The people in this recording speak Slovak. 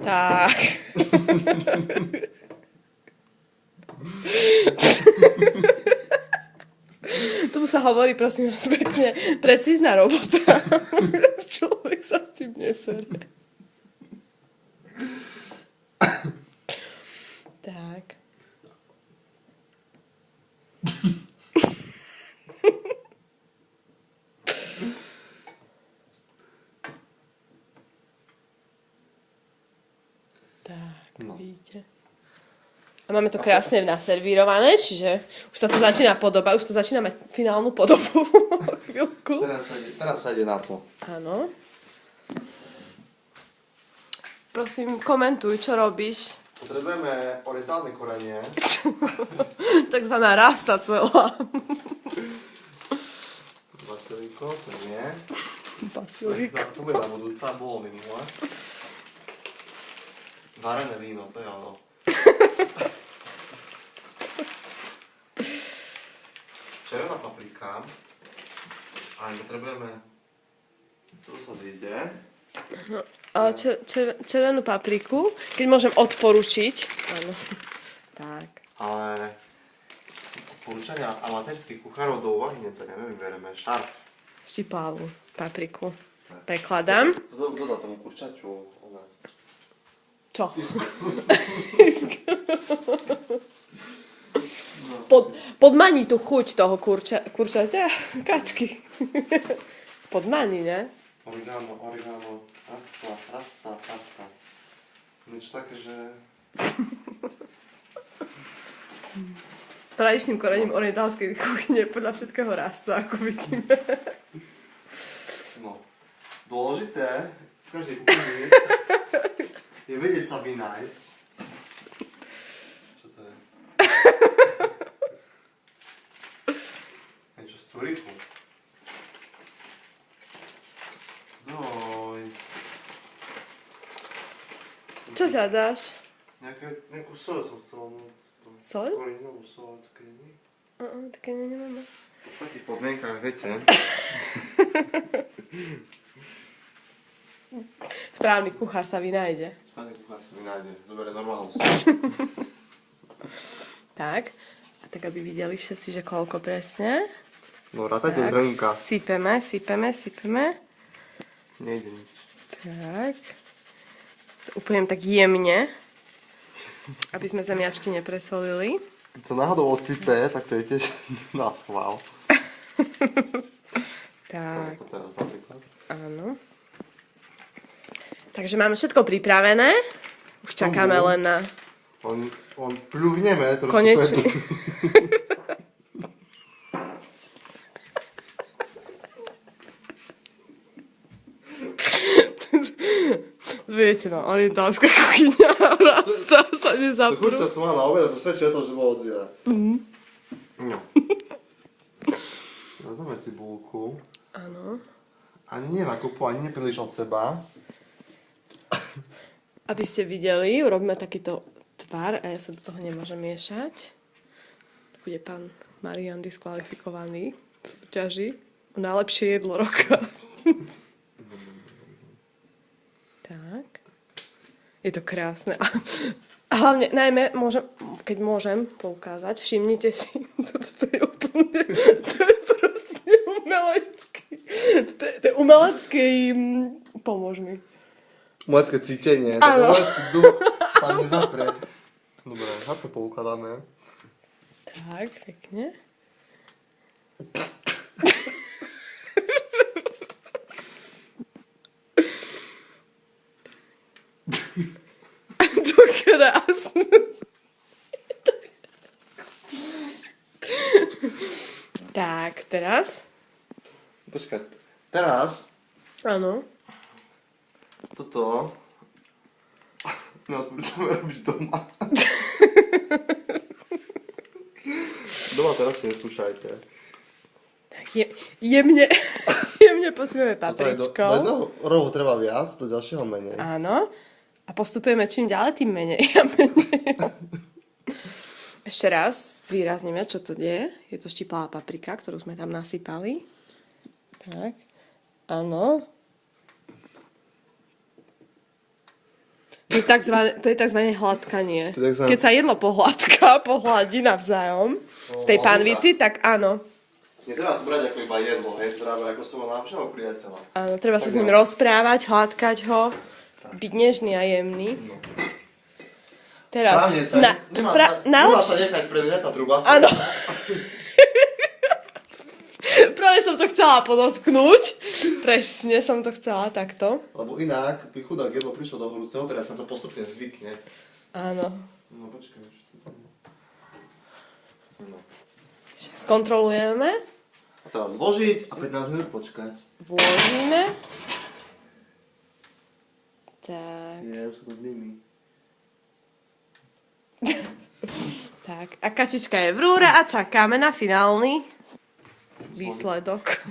Tak. Tomu sa hovorí, prosím vás, pekne, precízna robota. Človek sa s tým nesere. Tak. Tak, vidíte. A máme to krásne naservírované, čiže už sa to začína podobať, už to začína mať finálnu podobu. Chvíľku. Teraz sa ide na to. Áno. Prosím, komentuj, čo robíš. Potrebujeme orientálne korenie. Takzvaná rasa celá. Basilíko, to nie. Basilíko. To bude na budúca, bolo minulé. Varené víno, to je ono. Červená paprika. A potrebujeme... Tu sa zíde. Ale červenú papriku, keď môžem odporučiť. Áno. Tak. Ale odporúčania amatérských kuchárov do úvahy neberieme, my bereme šarf. Štiplavú papriku. Prekladám. Kto dá tomu kurčaťu? Čo? Podmaní tú chuť toho kurčaťa. Kačky. Podmaní, ne? Oregano, rasa. Niečo také, že... Tradičným korením orientálskej kuchyne podľa všetkého rastca, ako vidíme. No, dôležité v každej kuchyni je vedieť sa vynájsť. Čo to je? Niečo z Curichu. Joj. Čo hľadáš? Nejakú soľ som chcel. Soľ? Korinovú soľ, také nie? Také nemáme. V takých podmienkách, viete. Správny kuchár sa vynájde. Správny kuchár sa vynájde. Zoberie normálnu soľ. Tak. A tak, aby videli všetci, že koľko presne. No, rátajte hrnka. Sypeme. Nejde nič. Tak. Úplne tak jemne. Aby sme zemiačky nepresolili. Keď sa náhodou odsype, tak to je tiež na schvál. Tak. Ako teraz napríklad. Áno. Takže máme všetko pripravené. Už čakáme len na... On pľuhneme trošku. Konečne. Viete, no, orientálska kuchyňa rasta sa To nezaprú. kurča som mal na obed a to svedčí o tom, že bolo odziva. No. Dáme cibulku. Áno. Ani nie na kopu, ani nie príliš od seba. Aby ste videli, urobíme takýto tvar a ja sa do toho nemôžem miešať. Bude pán Marian diskvalifikovaný v súťaži o najlepšie jedlo roka. Tak. Je to krásne. A hlavne, najmä, keď môžem poukázať, všimnite si, toto je úplne, to je proste umelecký. To je umelecký, pomôž mi. Umelecké cítenie. Tak umelecký duch sa nezaprie. Dobre, na to poukladáme. Tak, pekne. To krásne. Tak, teraz? Počkaj, teraz Áno. toto neodporúčame robiť doma. Doma to radšej neskúšajte. Tak jemne posypeme papričkou. Do rohu treba viac, do ďalšieho menej. Áno. A postupujeme čím ďalej, tým menej a menej. Ešte raz zvýrazníme, čo to je. Je to štiplavá paprika, ktorú sme tam nasypali. Tak. Áno. To je takzvané hladkanie. To je takzvané- Keď sa jedlo pohladí navzájom v tej panvici, tak áno. Netreba to brať ako iba jedlo, hej, to treba ako svojho najlepšieho priateľa. Áno, treba sa Tak s ním jo. rozprávať, hladkať ho, byť nežný a jemný. No. Teraz, Správne sa, nemá najlepšie... sa nechať predrieť tá truba. Áno. Práve som to chcela podotknúť. Presne som to chcela takto. Lebo inak by chudák jedlo prišlo do horúceho, teraz sa to postupne zvykne. Áno. No počkaj. No. Skontrolujeme. A teraz zložiť a 15 minút počkať. Vložíme. Tak. Už sa to dymí. Tak. A kačička je v rúre a čakáme na finálny výsledok.